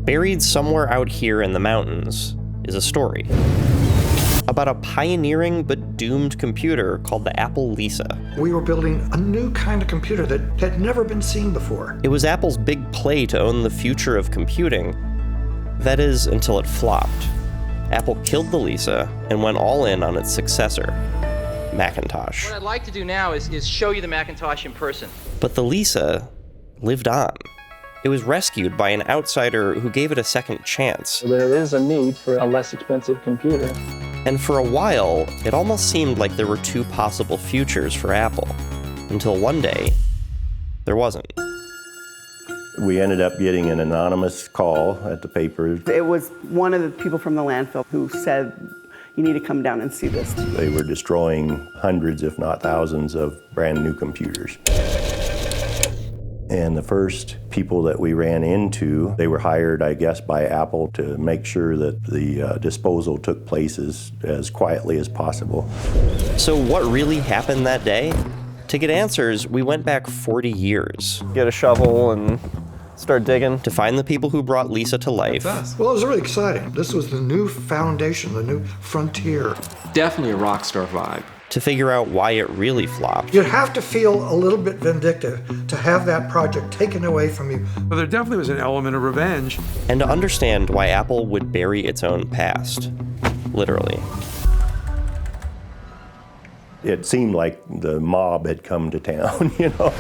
buried somewhere out here in the mountains is a story about a pioneering but doomed computer called the Apple Lisa. We were building a new kind of computer that had never been seen before. It was Apple's big play to own the future of computing. That is, until it flopped. Apple killed the Lisa and went all in on its successor, Macintosh. What I'd like to do now is show you the Macintosh in person. But the Lisa lived on. It was rescued by an outsider who gave it a second chance. There is a need for a less expensive computer. And for a while, it almost seemed like there were two possible futures for Apple. Until one day, there wasn't. We ended up getting an anonymous call at the paper. It was one of the people from the landfill who said, you need to come down and see this. They were destroying hundreds, if not thousands, of brand new computers. And the first people that we ran into, they were hired, I guess, by Apple to make sure that the disposal took place as quietly as possible. So what really happened that day? To get answers, we went back 40 years. Get a shovel and start digging. To find the people who brought Lisa to life. Well, it was really exciting. This was the new foundation, the new frontier. Definitely a rock star vibe. To figure out why it really flopped. You'd have to feel a little bit vindictive to have that project taken away from you. Well, there definitely was an element of revenge. And to understand why Apple would bury its own past. Literally. It seemed like the mob had come to town, you know.